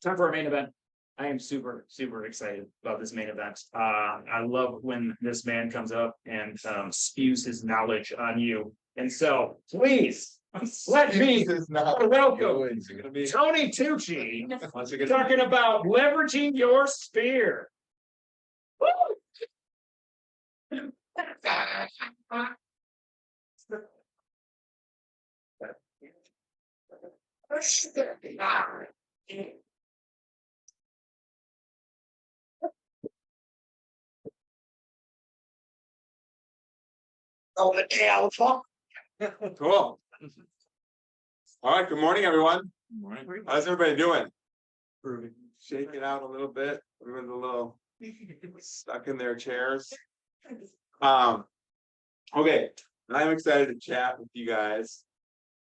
Time for our main event. I am super, super excited about this main event. I love when this man comes up and spews his knowledge on you. And so, please, let me welcome Tony Tucci talking about leveraging your sphere. Oh, the alpha. Cool. All right. Good morning, everyone. How's everybody doing? Shake it out a little bit. Everyone's a little stuck in their chairs. Okay. I'm excited to chat with you guys.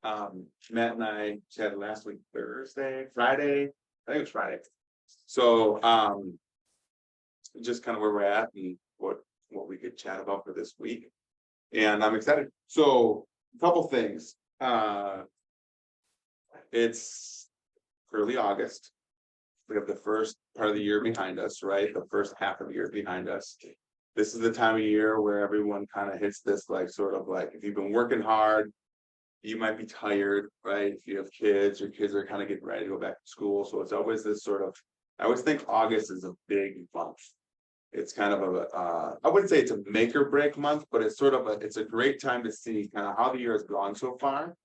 Matt and I chatted last week, Friday. I think it was Friday. So, just kind of where we're at and what we could chat about for this week. And I'm excited. So a couple things. It's early August. We have the first part of the year behind us, right? The first half of the year behind us. This is the time of year where everyone kind of hits this, like, sort of like, if you've been working hard, you might be tired, right? If you have kids, your kids are kind of getting ready to go back to school. So it's always this sort of, I always think August is a big month. It's kind of I wouldn't say it's a make or break month, but it's sort of it's a great time to see kind of how the year has gone so far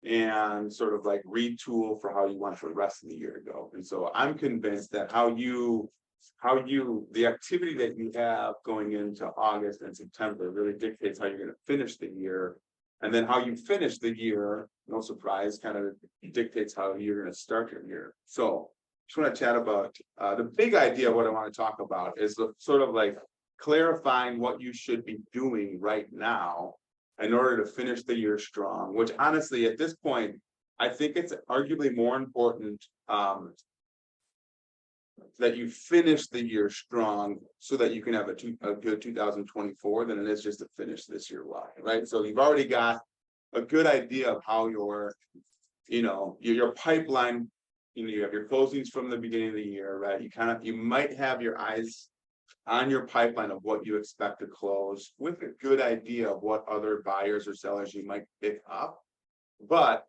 and sort of like retool for how you want for the rest of the year to go. And so I'm convinced that the activity that you have going into August and September really dictates how you're going to finish the year. And then how you finish the year, no surprise, kind of dictates how you're going to start your year. So just want to chat about the big idea. What I want to talk about is the sort of like clarifying what you should be doing right now in order to finish the year strong, which honestly, at this point, I think it's arguably more important that you finish the year strong so that you can have a good 2024 than it is just to finish this year well, right? So you've already got a good idea of how your pipeline, you have your closings from the beginning of the year, right? You might have your eyes on your pipeline of what you expect to close with a good idea of what other buyers or sellers you might pick up. But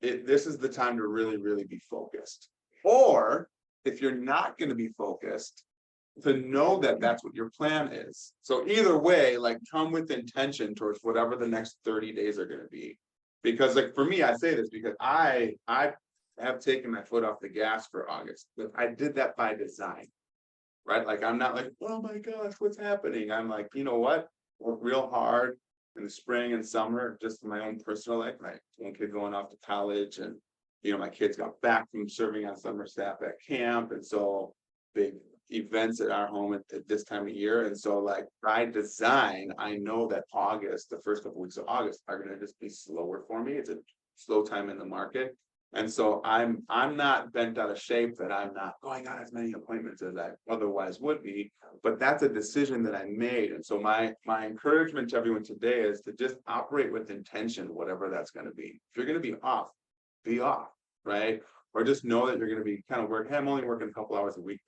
this is the time to really, really be focused. Or if you're not going to be focused, to know that that's what your plan is. So either way, like, come with intention towards whatever the next 30 days are going to be. Because, like, for me, I say this because I have taken my foot off the gas for August, but I did that by design, right? Like, I'm not like, oh my gosh, what's happening? I'm like, you know what? Work real hard in the spring and summer, just in my own personal life. My one kid going off to college, and my kids got back from serving on summer staff at camp, and so big events at our home at this time of year. And so, like, by design, I know that August, the first couple weeks of August, are going to just be slower for me. It's a slow time in the market. And so I'm not bent out of shape that I'm not going on as many appointments as I otherwise would be, but that's a decision that I made. And so my encouragement to everyone today is to just operate with intention, whatever that's going to be. If you're going to be off, right? Or just know that you're going to be kind of working. Hey, I'm only working a couple hours a week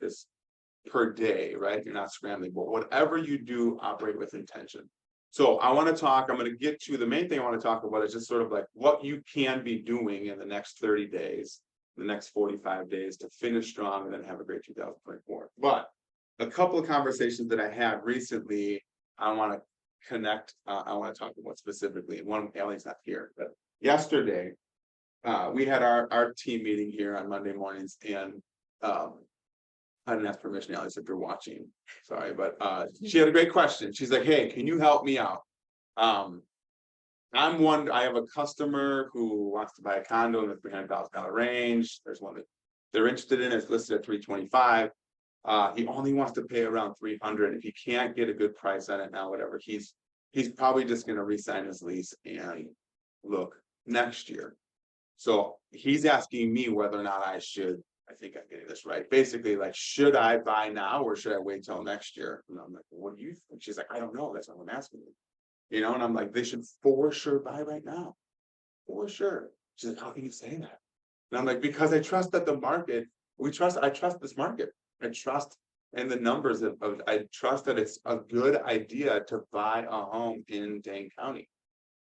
per day, right? You're not scrambling, but whatever you do, operate with intention. So I'm going to get to the main thing I want to talk about is just sort of like what you can be doing in the next 30 days, the next 45 days to finish strong and then have a great 2024. But a couple of conversations that I had recently, I want to connect. I want to talk about specifically. One, Allie's not here, but yesterday we had our team meeting here on Monday mornings, and I didn't ask permission, Alice, if you're watching. Sorry, but she had a great question. She's like, hey, can you help me out? I have a customer who wants to buy a condo in the $300,000 range. There's one that they're interested in. It's listed at $325,000. He only wants to pay around $300,000. If he can't get a good price on it now, whatever, he's probably just going to re-sign his lease and look next year. So he's asking me whether or not I think I'm getting this right. Basically, like, should I buy now or should I wait till next year? And I'm like, what do you think? She's like, I don't know. That's what I'm asking you. And I'm like, they should for sure buy right now. For sure. She's like, how can you say that? And I'm like, because I trust that the market I trust this market. I trust in the numbers I trust that it's a good idea to buy a home in Dane County,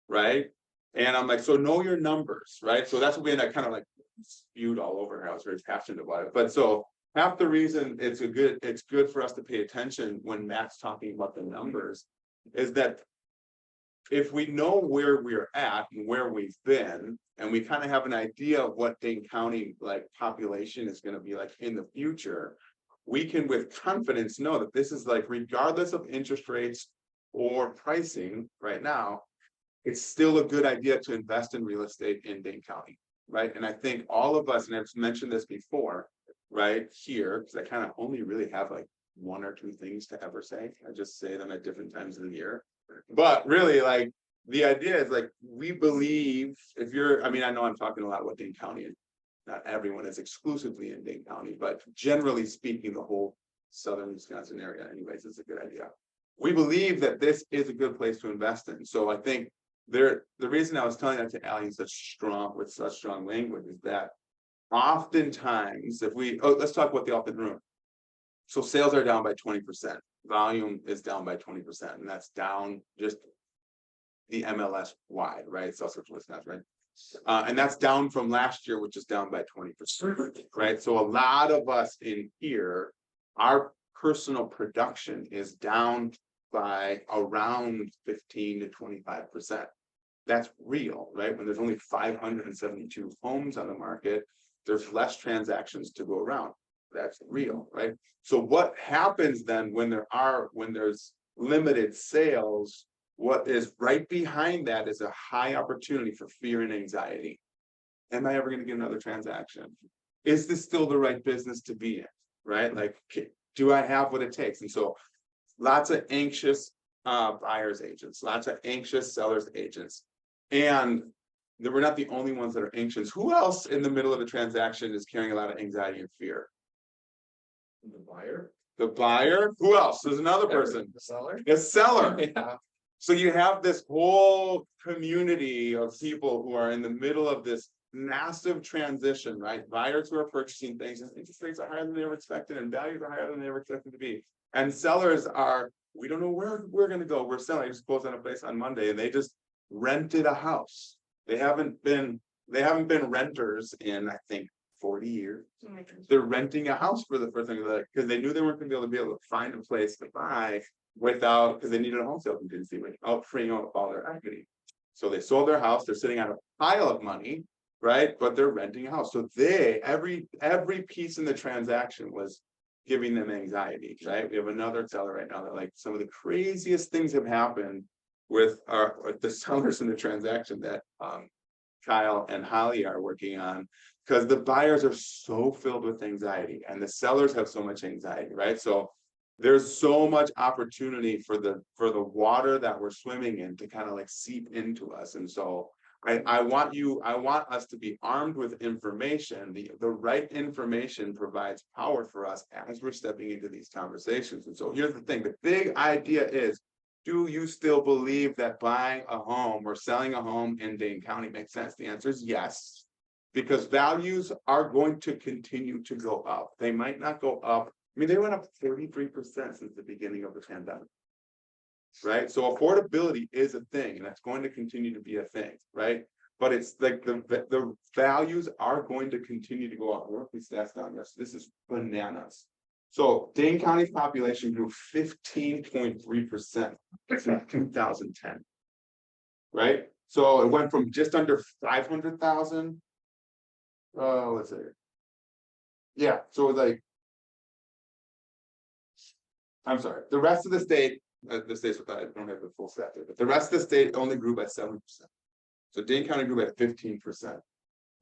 right? And I'm like, so know your numbers, right? So that's when I kind of like spewed all over her. I was very passionate about it. But so half the reason it's good for us to pay attention when Matt's talking about the numbers is that if we know where we're at and where we've been, and we kind of have an idea of what Dane County like population is going to be like in the future, we can with confidence know that this is like, regardless of interest rates or pricing right now, it's still a good idea to invest in real estate in Dane County, right? And I think all of us, and I've mentioned this before, right here, because I kind of only really have like one or two things to ever say. I just say them at different times of the year. But really, like, the idea is like, we believe if you're, I mean, I know I'm talking a lot about Dane County, and not everyone is exclusively in Dane County, but generally speaking, the whole southern Wisconsin area, anyways, is a good idea. We believe that this is a good place to invest in. So I think the reason I was telling that to Allie with such strong language is that oftentimes, if let's talk about the elephant in the room. So sales are down by 20%. Volume is down by 20%, and that's down just the MLS wide, right? South Wisconsin, right? And that's down from last year, which is down by 20%, right? So a lot of us in here, our personal production is down by around 15 to 25%. That's real, right? When there's only 572 homes on the market, there's less transactions to go around. That's real, right? So what happens then when there's limited sales? What is right behind that is a high opportunity for fear and anxiety. Am I ever going to get another transaction? Is this still the right business to be in? Right? Like, do I have what it takes? And so lots of anxious buyers agents, lots of anxious sellers agents. And we're not the only ones that are anxious. Who else in the middle of a transaction is carrying a lot of anxiety and fear? The buyer. The buyer. Who else? There's another person. The seller. The seller. Yeah. So you have this whole community of people who are in the middle of this massive transition, right? Buyers who are purchasing things, and interest rates are higher than they ever expected, and values are higher than they ever expected to be. And sellers are, we don't know where we're going to go. We're selling. I just closed on a place on Monday, and they just rented a house. They haven't been renters in, I think, 40 years. They're renting a house for the first time because they knew they weren't going to be able to find a place to buy because they needed a home sale contingency without freeing up all their equity. So they sold their house. They're sitting on a pile of money, right? But they're renting a house. So every piece in the transaction was giving them anxiety, right? We have another seller right now that, like, some of the craziest things have happened with the sellers in the transaction that Kyle and Holly are working on, because the buyers are so filled with anxiety and the sellers have so much anxiety, right? So there's so much opportunity for the water that we're swimming in to kind of like seep into us. And so I want us to be armed with information. The right information provides power for us as we're stepping into these conversations. And so here's the thing. The big idea is, do you still believe that buying a home or selling a home in Dane County makes sense? The answer is yes, because values are going to continue to go up. They might not go up. I mean, they went up 33% since the beginning of the pandemic, right? So affordability is a thing, and that's going to continue to be a thing, right? But it's like the values are going to continue to go up. We're these stats down. This is bananas. So Dane County's population grew 15.3% since 2010, right? So it went from just under 500,000. Let's see. Yeah, so like, I'm sorry, the rest of the state, I don't have the full stat there, but the rest of the state only grew by 7%. So Dane County grew by 15%.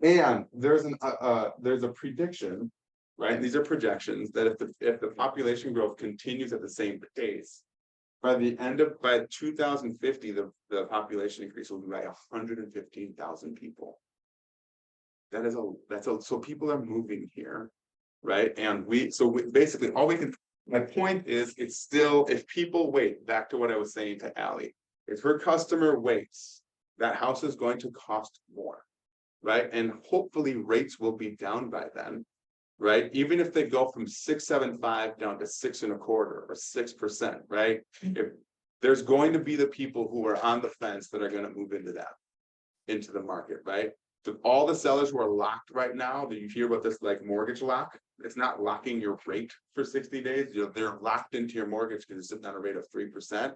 And there's a prediction, right? These are projections that if the population growth continues at the same pace, by 2050, the population increase will be by 115,000 people. So people are moving here, right? And basically my point is, it's still, if people wait, back to what I was saying to Allie, if her customer waits, that house is going to cost more, right? And hopefully rates will be down by then. right? Even if they go from 6.75 down to 6.25 or 6%, right? If there's going to be the people who are on the fence that are going to move into the market, right? So all the sellers who are locked right now, that you hear about this like mortgage lock, it's not locking your rate for 60 days. They're locked into your mortgage because you're sitting on a rate of 3%,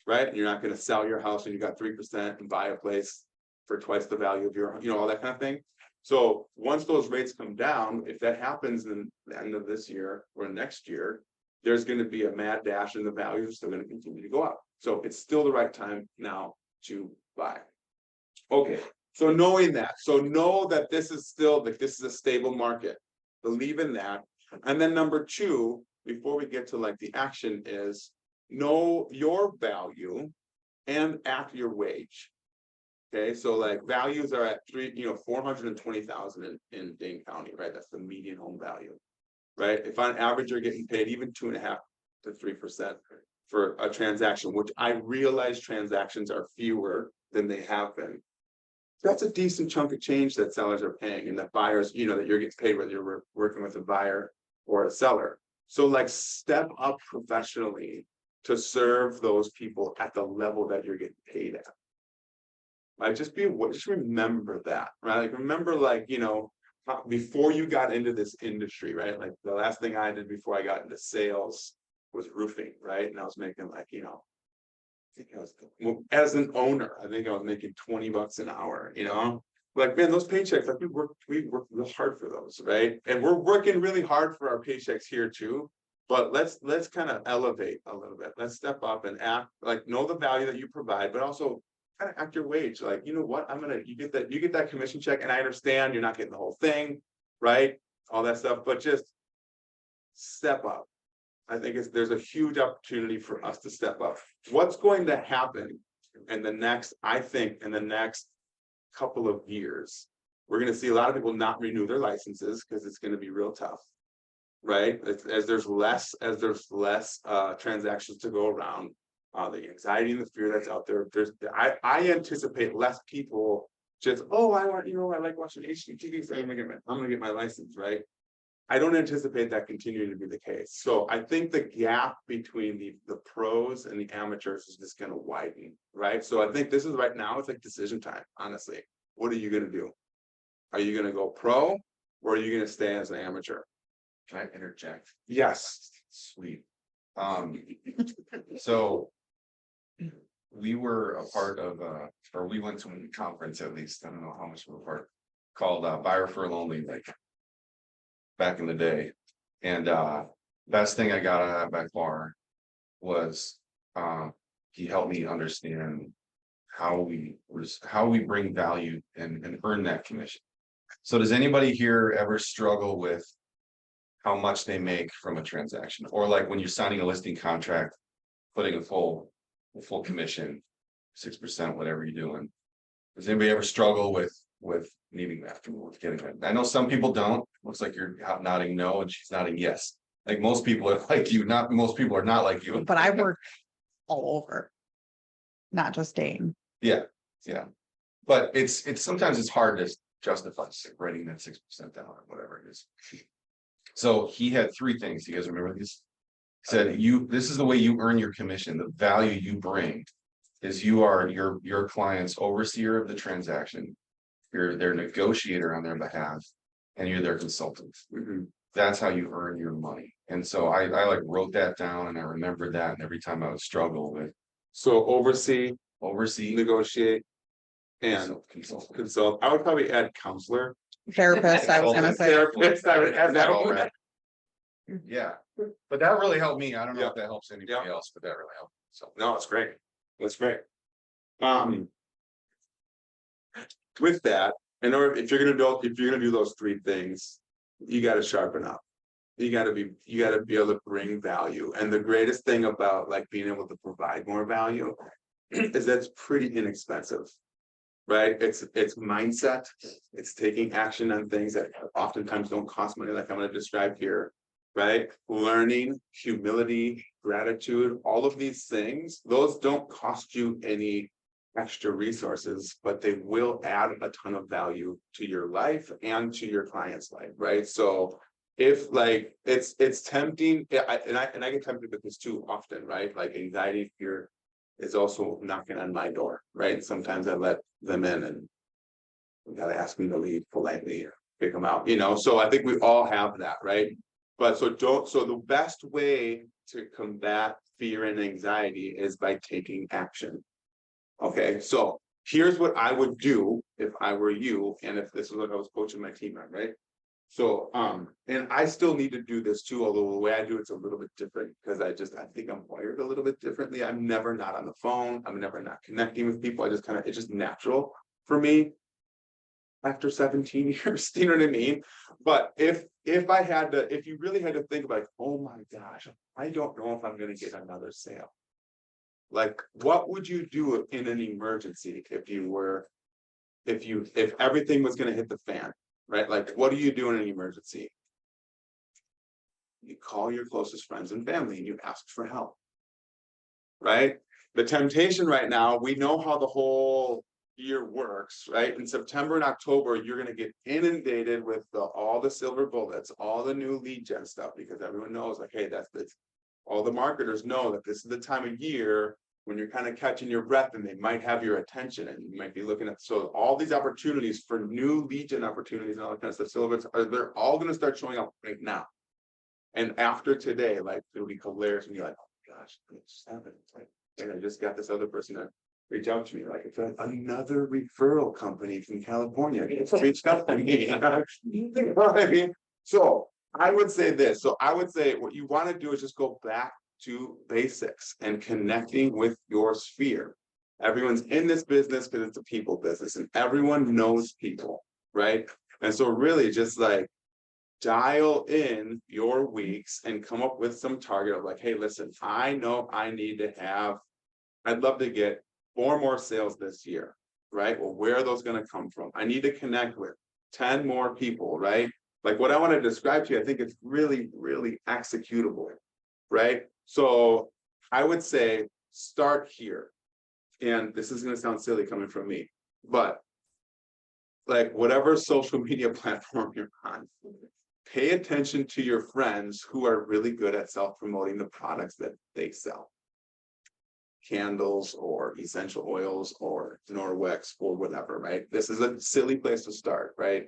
right? And you're not going to sell your house and you got 3% and buy a place for twice the value of your, all that kind of thing. So once those rates come down, if that happens in the end of this year or next year, there's going to be a mad dash and the values are still going to continue to go up. So it's still the right time now to buy. Okay, so knowing that, so know that this is still like this is a stable market. Believe in that. And then number two, before we get to like the action, is know your value and at your wage. Okay, so like values are at 420,000 in Dane County, right? That's the median home value, right? If on average you're getting paid even 2.5 to 3% for a transaction, which I realize transactions are fewer than they have been. That's a decent chunk of change that sellers are paying, and that buyers, that you're getting paid whether you're working with a buyer or a seller. So like step up professionally to serve those people at the level that you're getting paid at. Like just remember that, right? Like remember, like, before you got into this industry, right? Like the last thing I did before I got into sales was roofing, right? And I was making like, I think I was, as an owner, I think I was making $20 an hour, like, man, those paychecks, like we work real hard for those, right? And we're working really hard for our paychecks here too. But let's kind of elevate a little bit. Let's step up and act like, know the value that you provide, but also kind of act your wage. Like, you know what, you get that commission check, and I understand you're not getting the whole thing, right? All that stuff, but just step up. I think there's a huge opportunity for us to step up. What's going to happen in the next couple of years? We're going to see a lot of people not renew their licenses because it's going to be real tough, right? As there's less transactions to go around, the anxiety and the fear that's out there. I anticipate less people just, I like watching HGTV, so I'm gonna get my license, right? I don't anticipate that continuing to be the case. So I think the gap between the pros and the amateurs is just going to widen, right? So I think this is right now, it's like decision time, honestly. What are you going to do? Are you going to go pro, or are you going to stay as an amateur? Can I interject? Yes. Sweet. So we were a part of, or we went to a conference, at least, I don't know how much we were part, called Buyer for Lonely, like back in the day. And best thing I got out of that by far was he helped me understand how we bring value and earn that commission. So does anybody here ever struggle with how much they make from a transaction, or like when you're signing a listing contract, putting a full commission, 6%, whatever you're doing? Does anybody ever struggle with needing that, with getting that? I know some people don't. Looks like you're nodding no, and she's nodding yes. Like most people are like you. Not most people are not like you. But I work all over, not just Dane. Yeah. But it's sometimes it's hard to justify writing that 6% down or whatever it is. So he had 3 things. You guys remember these? He said, this is the way you earn your commission. The value you bring is you are your client's overseer of the transaction. You're their negotiator on their behalf, and you're their consultant. That's how you earn your money. And so I like wrote that down, and I remembered that. And every time I would struggle with, So oversee, negotiate, and consult. I would probably add counselor. Therapist, I was gonna say. Therapist, I would add that over. Yeah, but that really helped me. I don't know Yeah. if that helps anybody else, but that really helped. So No, it's great. That's great. With that, if you're gonna do those 3 things, you got to sharpen up. You got to be able to bring value. And the greatest thing about like being able to provide more value is that's pretty inexpensive, right? It's mindset. It's taking action on things that oftentimes don't cost money, like I'm going to describe here, right? Learning, humility, gratitude, all of these things, those don't cost you any extra resources, but they will add a ton of value to your life and to your client's life, right? So if like, it's tempting, and I get tempted with this too often, right? Like anxiety, fear is also knocking on my door, right? Sometimes I let them in and you gotta ask me to leave politely, or kick them out, so I think we all have that, right? But so the best way to combat fear and anxiety is by taking action. Okay, so here's what I would do if I were you, and if this is what I was coaching my team on, right? So, and I still need to do this too, although the way I do it's a little bit different because I think I'm wired a little bit differently. I'm never not on the phone. I'm never not connecting with people. It's just natural for me after 17 years, you know what I mean? But if you really had to think about, oh my gosh, I don't know if I'm gonna get another sale. Like, what would you do in an emergency if everything was gonna hit the fan, right? Like, what do you do in an emergency? You call your closest friends and family and you ask for help, right? The temptation right now, we know how the whole year works, right? In September and October, you're going to get inundated with all the silver bullets, all the new lead gen stuff, because everyone knows, like, hey, all the marketers know that this is the time of year when you're kind of catching your breath and they might have your attention and you might be looking at, so all these opportunities for new lead gen opportunities and all that kind of stuff, they're all going to start showing up right now. And after today, like, it'll be hilarious and you're like, oh my gosh, it just happened. It's like, and I just got this other person to reach out to me, like, it's another referral company from California. It's reached out to me. You know what I mean? So I would say this. So I would say what you want to do is just go back to basics and connecting with your sphere. Everyone's in this business because it's a people business and everyone knows people, right? And so really just like dial in your weeks and come up with some target of like, hey, listen, I know I'd love to get 4 more sales this year, right? Well, where are those going to come from? I need to connect with 10 more people, right? Like what I want to describe to you, I think it's really, really executable, right? So I would say start here. And this is going to sound silly coming from me, but like whatever social media platform you're on, pay attention to your friends who are really good at self-promoting the products that they sell. Candles or essential oils or Norwex or whatever, right? This is a silly place to start, right?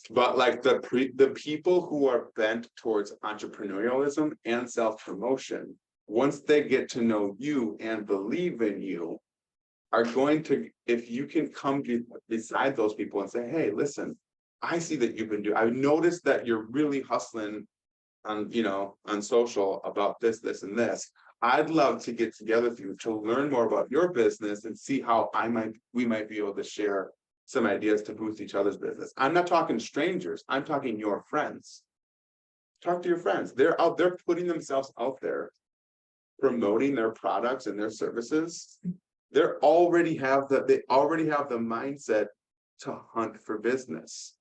But like the people who are bent towards entrepreneurialism and self-promotion, once they get to know you and believe in you, are going to, if you can come beside those people and say, hey, listen, I see that you've been doing, I've noticed that you're really hustling on social about this, and this. I'd love to get together with you to learn more about your business and see how we might be able to share some ideas to boost each other's business. I'm not talking strangers, I'm talking your friends. Talk to your friends. They're putting themselves out there, promoting their products and their services. They already have the mindset to hunt for business.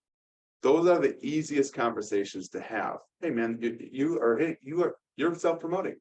Those are the easiest conversations to have. Hey man, you're self-promoting,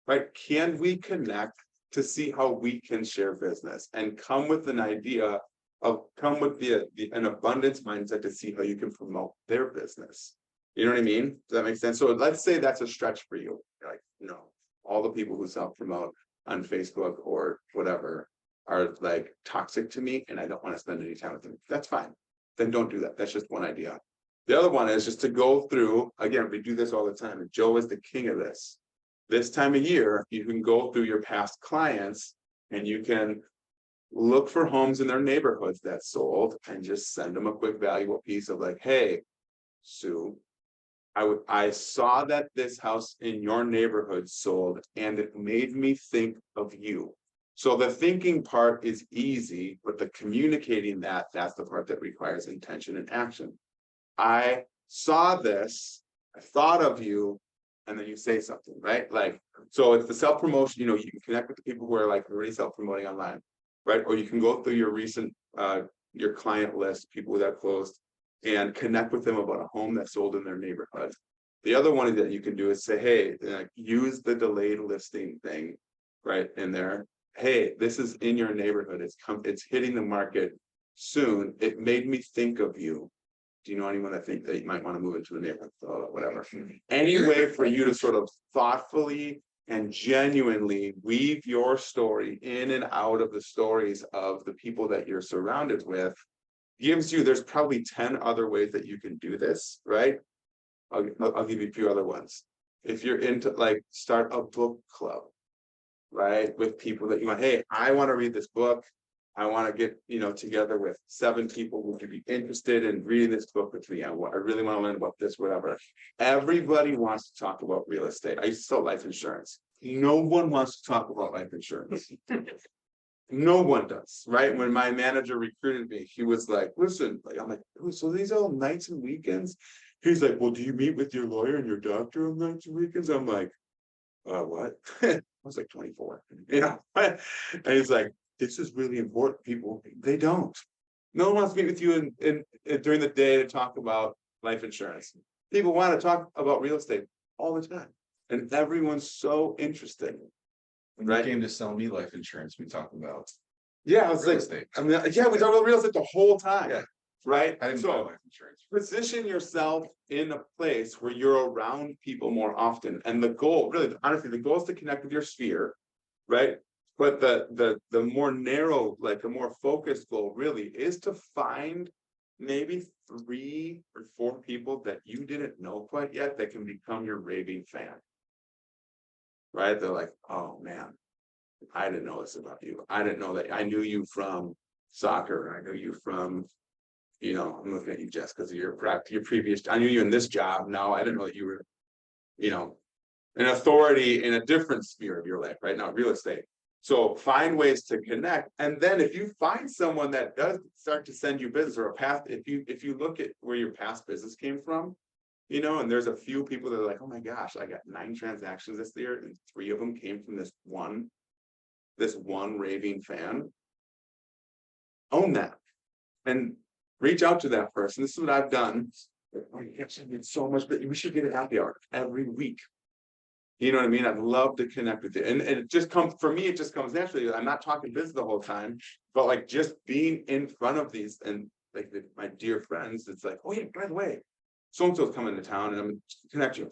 right? Can we connect to see how we can share business and come with an idea of an abundance mindset to see how you can promote their business? You know what I mean? Does that make sense? So let's say that's a stretch for you. You're like, no, all the people who self-promote on Facebook or whatever are like toxic to me and I don't want to spend any time with them. That's fine. Then don't do that. That's just one idea. The other one is just to go through, again, we do this all the time, and Joe is the king of this. This time of year, you can go through your past clients and you can look for homes in their neighborhoods that sold and just send them a quick valuable piece of like, hey, Sue, I saw that this house in your neighborhood sold and it made me think of you. So the thinking part is easy, but the communicating that's the part that requires intention and action. I saw this, I thought of you, and then you say something, right? Like, so it's the self-promotion, you can connect with the people who are like already self-promoting online, right? Or you can go through your recent, your client list, people that closed, and connect with them about a home that sold in their neighborhood. The other one that you can do is say, hey, use the delayed listing thing, right, in there. Hey, this is in your neighborhood. It's hitting the market soon. It made me think of you. Do you know anyone that think that you might want to move into the neighborhood, whatever, any way for you to sort of thoughtfully and genuinely weave your story in and out of the stories of the people that you're surrounded with gives you, there's probably 10 other ways that you can do this, right? I'll give you a few other ones. If you're into like start a book club, right? With people that you want, hey, I want to read this book. I want to get, together with 7 people who could be interested in reading this book with me. I really want to learn about this, whatever. Everybody wants to talk about real estate. I used to sell life insurance. No one wants to talk about life insurance. No one does, right? When my manager recruited me, he was like, listen, I'm like, oh, so these are all nights and weekends? He's like, well, do you meet with your lawyer and your doctor on nights and weekends? I'm like, what? I was like 24, and he's like, this is really important. People, they don't. No one wants to meet with you in during the day to talk about life insurance. People want to talk about real estate all the time, and everyone's so interested. When you came to sell me life insurance, we talked about Yeah, I was real like, estate. I mean, yeah, we talk about real estate the whole time. Yeah. Right. I didn't buy So life insurance. position yourself in a place where you're around people more often. And the goal, really, honestly, the goal is to connect with your sphere, right? But the more narrow, like the more focused goal really is to find maybe 3 or 4 people that you didn't know quite yet that can become your raving fan. Right? They're like, oh man, I didn't know this about you. I didn't know that. I knew you from soccer. I knew you from, I'm looking at you, Jess, because of your previous, I knew you in this job. Now I didn't know that you were, an authority in a different sphere of your life, right now, real estate. So find ways to connect. And then if you find someone that does start to send you business or a path, if you look at where your past business came from, and there's a few people that are like, oh my gosh, I got 9 transactions this year, and 3 of them came from this one raving fan. Own that and reach out to that person. This is what I've done. Oh, yes, I need so much, but we should get a happy hour every week. You know what I mean? I'd love to connect with you. And it just comes, for me, it just comes naturally. I'm not talking business the whole time, but like just being in front of these and like my dear friends, it's like, oh yeah, by the way, so-and-so's coming to town and I'm gonna connect you.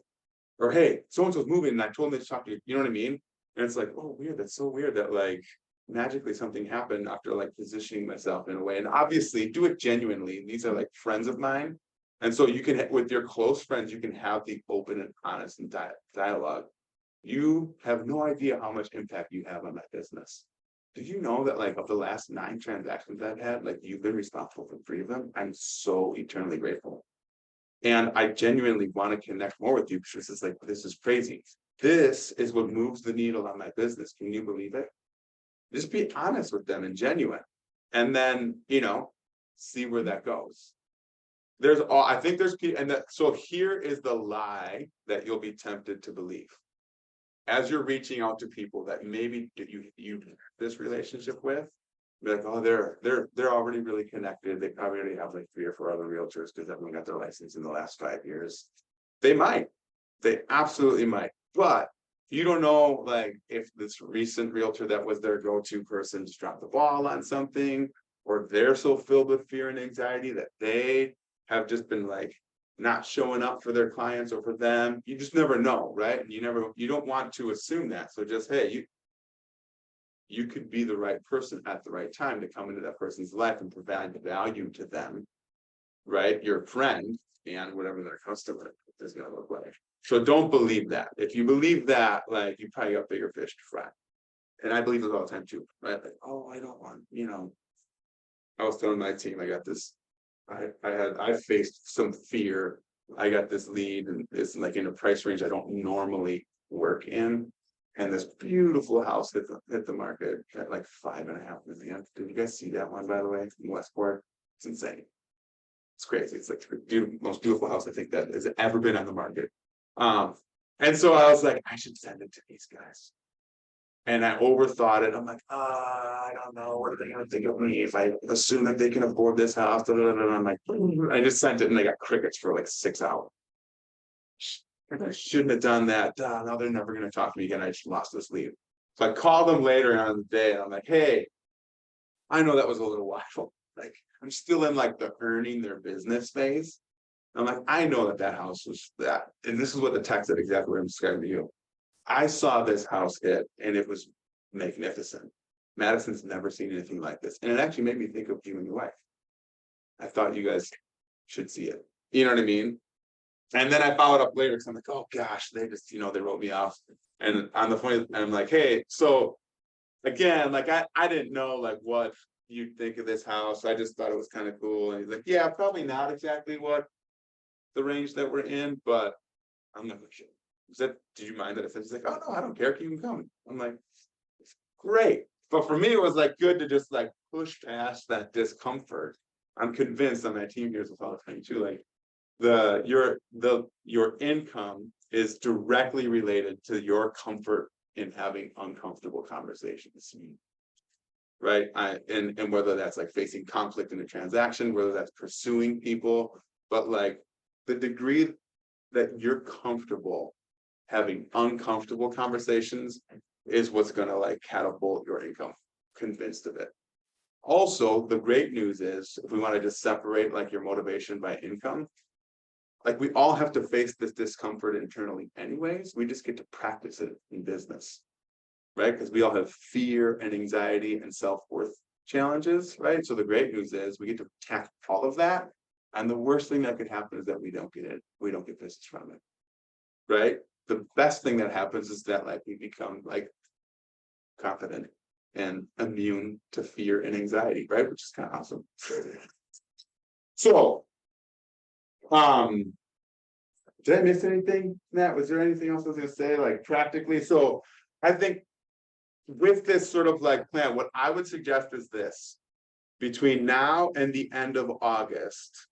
Or hey, so-and-so's moving and I told them to talk to you. You know what I mean? And it's like, oh, weird. That's so weird that like magically something happened after like positioning myself in a way. And obviously do it genuinely. These are like friends of mine. And so you can, with your close friends, you can have the open and honest and dialogue. You have no idea how much impact you have on my business. Did you know that like of the last 9 transactions I've had, like you've been responsible for 3 of them? I'm so eternally grateful. And I genuinely want to connect more with you because it's like, this is crazy. This is what moves the needle on my business. Can you believe it? Just be honest with them and genuine. And then, see where that goes. I think there's people, and so here is the lie that you'll be tempted to believe. As you're reaching out to people that maybe you this relationship with, be like, oh, they're already really connected. They probably already have like 3 or 4 other realtors because everyone got their license in the last 5 years. They absolutely might, but you don't know like if this recent realtor that was their go-to person just dropped the ball on something, or they're so filled with fear and anxiety that they have just been like not showing up for their clients or for them. You just never know, right? And you don't want to assume that. So just, hey, you could be the right person at the right time to come into that person's life and provide value to them, right? Your friend and whatever their customer is going to look like. So don't believe that. If you believe that, like you probably got bigger fish to fry. And I believe it all the time too, right? Like, oh, I don't want, I was telling my team, I got this, I faced some fear. I got this lead and it's like in a price range I don't normally work in. And this beautiful house hit the market at like $5.5 million. Did you guys see that one, by the way, in Westport? It's insane. It's crazy. It's like the most beautiful house I think that has ever been on the market. And so I was like, I should send it to these guys. And I overthought it. I'm like, I don't know. What are they going to think of me if I assume that they can afford this house? And I'm like, I just sent it and they got crickets for like 6 hours. I shouldn't have done that. Now they're never going to talk to me again. I just lost this lead. So I called them later on the day and I'm like, hey, I know that was a little wild. Like, I'm still in like the earning their business phase. I'm like, I know that house was that, and this is what the text said exactly what I'm describing to you. I saw this house hit and it was magnificent. Madison's never seen anything like this. And it actually made me think of you and your wife. I thought you guys should see it. You know what I mean? And then I followed up later because I'm like, oh gosh, they just, they wrote me off. And on the point, I'm like, hey, so again, like I didn't know like what you'd think of this house. I just thought it was kind of cool. And he's like, yeah, probably not exactly what the range that we're in, but I'm not sure. Did you mind that I said? He's like, oh no, I don't care. You can come. I'm like, great. But for me, it was like good to just like push past that discomfort. I'm convinced on my team here is all the time too. Like your income is directly related to your comfort in having uncomfortable conversations. Right. And whether that's like facing conflict in a transaction, whether that's pursuing people, but like the degree that you're comfortable having uncomfortable conversations is what's going to like catapult your income. Convinced of it. Also, the great news is if we want to just separate like your motivation by income, like we all have to face this discomfort internally anyways. We just get to practice it in business, right? Because we all have fear and anxiety and self-worth challenges, right? So the great news is we get to tackle all of that. And the worst thing that could happen is that we don't get it. We don't get business from it, right? The best thing that happens is that like we become like confident and immune to fear and anxiety, right? Which is kind of awesome. So, did I miss anything, Matt? Was there anything else I was going to say, like practically? So I think with this sort of like plan, what I would suggest is this: between now and the end of August,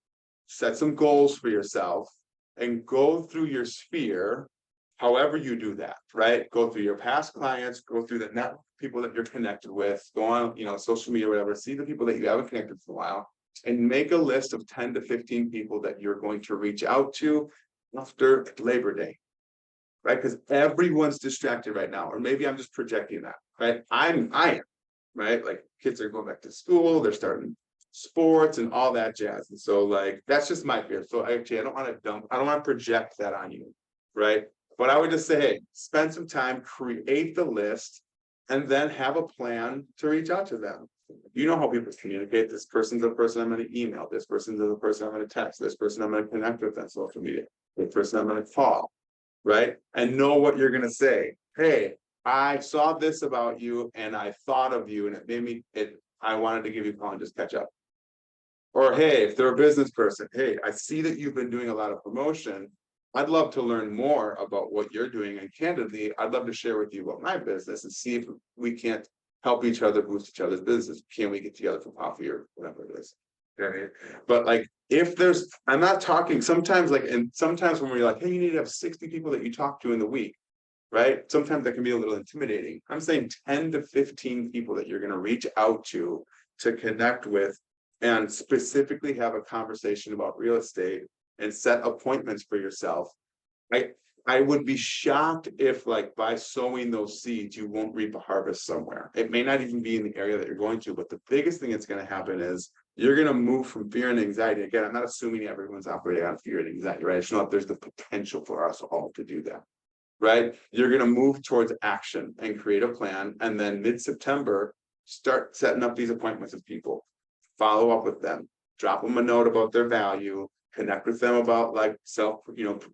set some goals for yourself and go through your sphere, however you do that, right? Go through your past clients, go through the net people that you're connected with, go on, social media, whatever, see the people that you haven't connected for a while, and make a list of 10 to 15 people that you're going to reach out to after Labor Day, right? Because everyone's distracted right now, or maybe I'm just projecting that, right? I am, right? Like kids are going back to school, they're starting sports and all that jazz. And so like, that's just my fear. So actually, I don't want to project that on you, right? But I would just say, hey, spend some time, create the list, and then have a plan to reach out to them. You know how people communicate. This person's the person I'm going to email. This person's the person I'm going to text. This person I'm going to connect with on social media. This person I'm going to call, right? And know what you're going to say. Hey, I saw this about you and I thought of you and it made me, I wanted to give you a call and just catch up. Or, hey, if they're a business person, hey, I see that you've been doing a lot of promotion. I'd love to learn more about what you're doing. And candidly, I'd love to share with you about my business and see if we can't help each other boost each other's business. Can we get together for coffee or whatever it is? Okay. But like, if there's, I'm not talking sometimes like, and sometimes when we're like, hey, you need to have 60 people that you talk to in the week, right? Sometimes that can be a little intimidating. I'm saying 10 to 15 people that you're going to reach out to connect with and specifically have a conversation about real estate and set appointments for yourself. I would be shocked if like by sowing those seeds, you won't reap a harvest somewhere. It may not even be in the area that you're going to, but the biggest thing that's going to happen is you're going to move from fear and anxiety. Again, I'm not assuming everyone's operating on fear and anxiety, right? I just know that there's the potential for us all to do that, right? You're going to move towards action and create a plan. And then mid-September, start setting up these appointments with people, follow up with them, drop them a note about their value, connect with them about like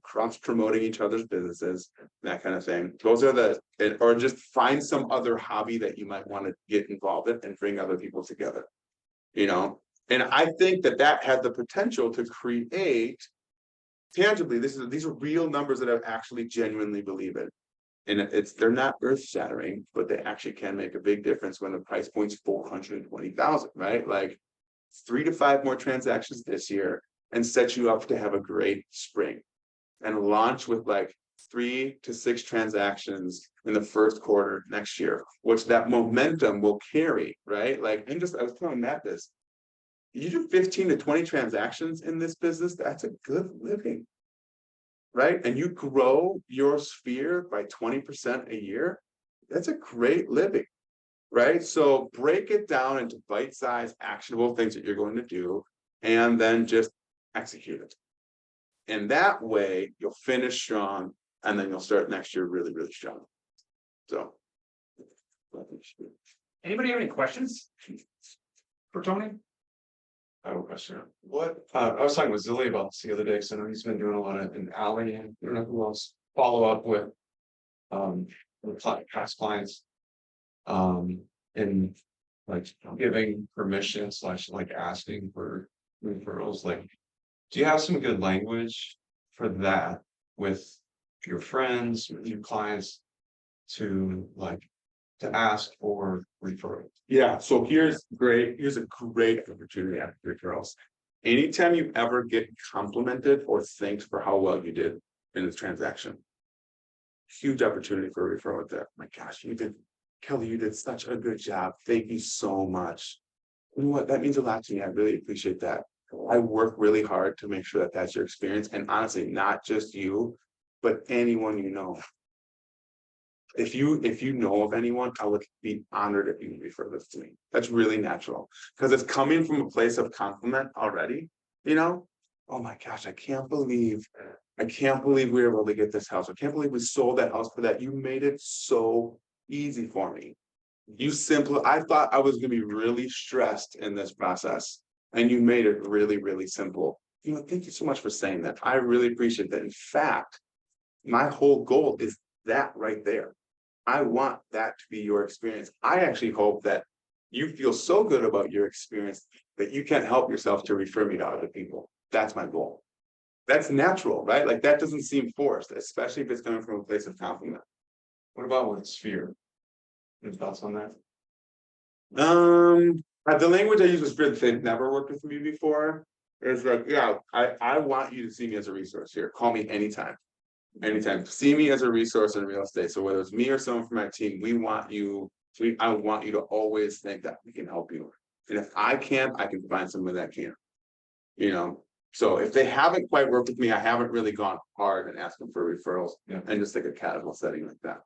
cross promoting each other's businesses, that kind of thing. Those are or just find some other hobby that you might want to get involved in and bring other people together, and I think that had the potential to create tangibly, these are real numbers that I actually genuinely believe in. And they're not earth shattering, but they actually can make a big difference when the price point's 420,000, right? Like 3 to 5 more transactions this year and set you up to have a great spring and launch with like 3 to 6 transactions in the first quarter next year, which that momentum will carry, right? Like, I was telling Matt this, you do 15 to 20 transactions in this business, that's a good living, right? And you grow your sphere by 20% a year, that's a great living, right? So break it down into bite-sized, actionable things that you're going to do, and then just execute it. And that way you'll finish strong, and then you'll start next year really, really strong. So. Anybody have any questions for Tony? I have a question. What, I was talking with Zilly about this the other day, so I know he's been doing a lot of, in Alley, and I don't know who else, follow up with. With past clients. And like giving permission / like asking for referrals, like. Do you have some good language for that with your friends, with your clients? To like, to ask for referrals? Yeah, so here's a great opportunity at referrals. Anytime you ever get complimented or thanked for how well you did in this transaction. Huge opportunity for a referral with that. My gosh, Kelly, you did such a good job. Thank you so much. You know what? That means a lot to me. I really appreciate that. I work really hard to make sure that that's your experience. And honestly, not just you, but anyone you know. If you know of anyone, I would be honored if you refer this to me. That's really natural because it's coming from a place of compliment already, you know. Oh my gosh, I can't believe we were able to get this house. I can't believe we sold that house for that. You made it so easy for me. I thought I was gonna be really stressed in this process, and you made it really, really simple. You know, thank you so much for saying that. I really appreciate that. In fact, my whole goal is that right there. I want that to be your experience. I actually hope that you feel so good about your experience that you can't help yourself to refer me to other people. That's my goal. That's natural, right? Like that doesn't seem forced, especially if it's coming from a place of compliment. What about with sphere? Any thoughts on that? The language I use with Spirit, they've never worked with me before. It's like, yeah, I want you to see me as a resource here. Call me anytime. Anytime. See me as a resource in real estate. So whether it's me or someone from my team, I want you to always think that we can help you. And if I can't, I can find someone that can. You know, so if they haven't quite worked with me, I haven't really gone hard and asked them for referrals. Yeah. And just like a casual setting like that.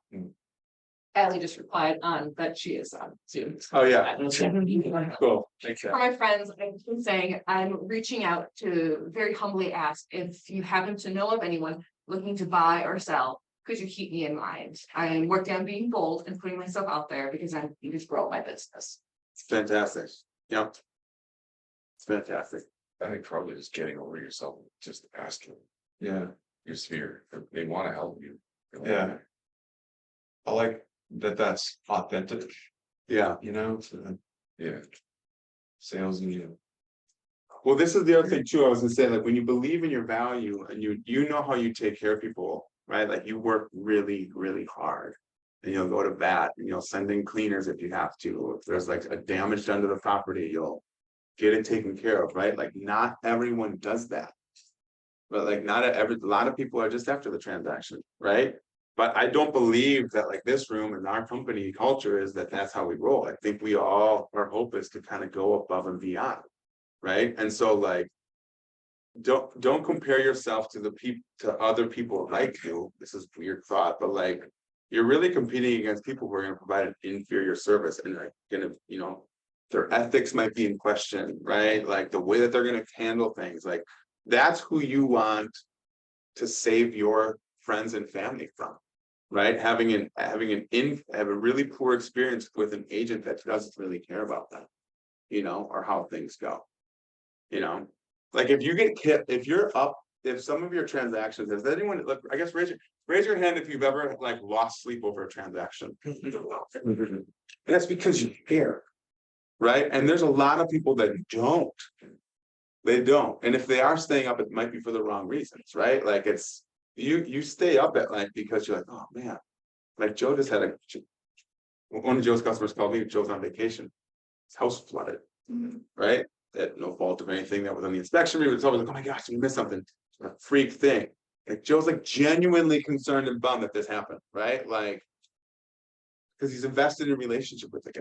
Allie just replied on that she is on Zoom. Oh, yeah. For Cool. Thanks. my friends, I've been saying, I'm reaching out to very humbly ask if you happen to know of anyone looking to buy or sell, could you keep me in mind? I am working on being bold and putting myself out there because I'm eager to grow my business. It's fantastic. Yep. It's fantastic. I think probably just getting over yourself, just asking. Yeah, your sphere. They want to help you. Yeah. I like that. That's authentic. Yeah. You know. Yeah. Sales and you. Well, this is the other thing too. I was gonna say, like, when you believe in your value and you know how you take care of people, right? Like you work really, really hard. And you'll go to bat and you'll send in cleaners if you have to. If there's like a damage done to the property, you'll get it taken care of, right? Like not everyone does that. But like a lot of people are just after the transaction, right? But I don't believe that like this room and our company culture is that's how we roll. I think our hope is to kind of go above and beyond. Right. And so like, don't compare yourself to other people like you. This is weird thought, but like, you're really competing against people who are going to provide an inferior service and like going to, you know, their ethics might be in question, right? Like the way that they're going to handle things, like that's who you want to save your friends and family from, right? Having a really poor experience with an agent that doesn't really care about them, you know, or how things go. You know, like if you get hit, if some of your transactions, has anyone look, I guess raise your hand if you've ever like lost sleep over a transaction. And that's because you care, right? And there's a lot of people that don't. They don't. And if they are staying up, it might be for the wrong reasons, right? Like it's you stay up at night because you're like, oh man, like Joe just had one of Joe's customers called me. Joe's on vacation. His house flooded, right? At no fault of anything that was on the inspection report. It's always like, oh my gosh, you missed something. It's a freak thing. Like Joe's like genuinely concerned and bummed that this happened, right? Like, because he's invested in a relationship with the guy.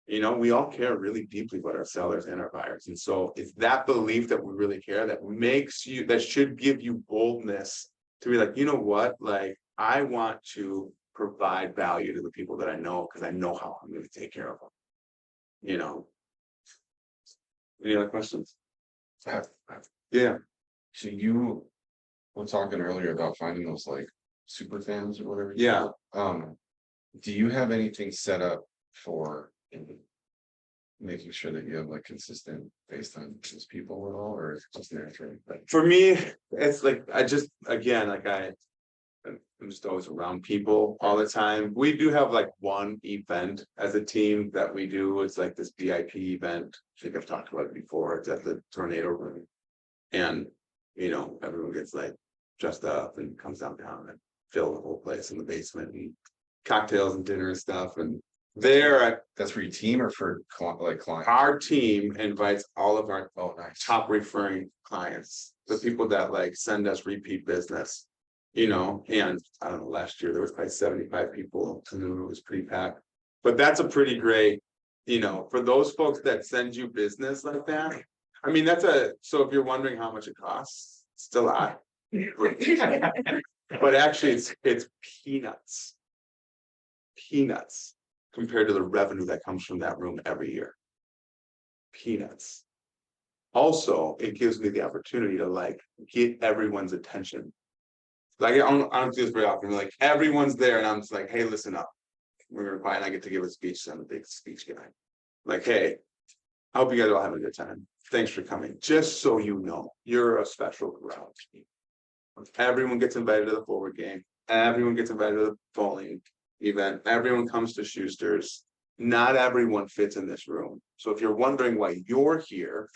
You know, we all care really deeply about our sellers and our buyers. And so it's that belief that we really care that should give you boldness to be like, you know what, like I want to provide value to the people that I know, because I know how I'm gonna take care of them. You know? Any other questions? Yeah, So you were talking earlier about finding those like super fans or whatever. yeah. Do you have anything set up for making sure that you have like consistent based on those people at all, or is it just natural? For me, it's like, I just, again, like I'm just always around people all the time. We do have like one event as a team that we do. It's like this VIP event. I think I've talked about it before. It's at the Tornado Room. And, you know, everyone gets like dressed up and comes downtown and fill the whole place in the basement, and cocktails and dinner and stuff. And there, That's for your team or for like clients? our team invites all of our Oh, nice. top referring clients, the people that like send us repeat business. You know, and I don't know, last year there was probably 75 people and the room was pretty packed. But that's a pretty great, you know, for those folks that send you business like that. I mean, so if you're wondering how much it costs, it's still a lot. But actually it's peanuts. Peanuts compared to the revenue that comes from that room every year. Peanuts. Also, it gives me the opportunity to like get everyone's attention. Like, I don't do this very often. Like, everyone's there, and I'm just like, hey, listen up. We're gonna quiet, and I get to give a speech. So I'm a big speech guy. Like, hey, I hope you guys all have a good time. Thanks for coming. Just so you know, you're a special crowd. Everyone gets invited to the forward game. Everyone gets invited to the bowling event. Everyone comes to Schuster's. Not everyone fits in this room. So if you're wondering why you're here,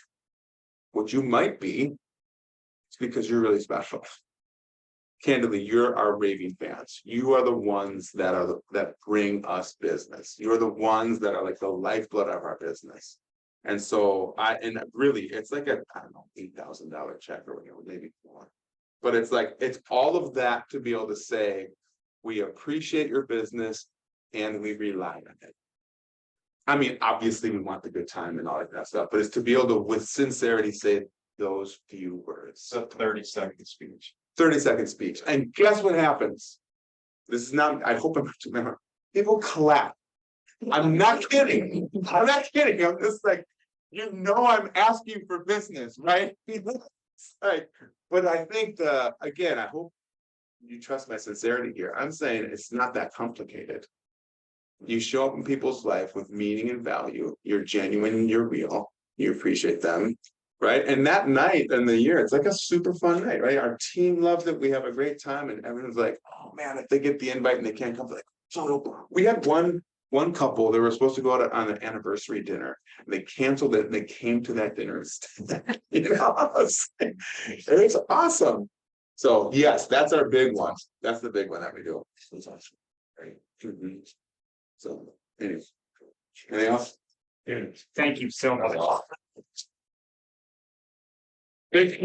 what you might be, it's because you're really special. Candidly, you're our raving fans. You are the ones that bring us business. You're the ones that are like the lifeblood of our business. And so really, it's like I don't know, $8,000 check or whatever, maybe more. But it's like, it's all of that to be able to say, we appreciate your business and we rely on it. I mean, obviously we want the good time and all of that stuff, but it's to be able to, with sincerity, say those few words. It's a 30-second speech. 30-second speech. And guess what happens? This is not, I hope I'm not too remember. People clap. I'm not kidding. I'm not kidding. I'm just like, you know, I'm asking for business, right? Like, but I think again, I hope you trust my sincerity here. I'm saying it's not that complicated. You show up in people's life with meaning and value. You're genuine and you're real. You appreciate them. Right. And that night in the year, it's like a super fun night, right? Our team loves it. We have a great time, and everyone's like, oh man, if they get the invite and they can't come, like, so we had one couple, they were supposed to go out on an anniversary dinner. And they canceled it and they came to that dinner instead. You know, it's awesome. So yes, that's our big one. That's the big one that we do. It's awesome. Right. So anyway, anything else? Dude, thank you so much. Big.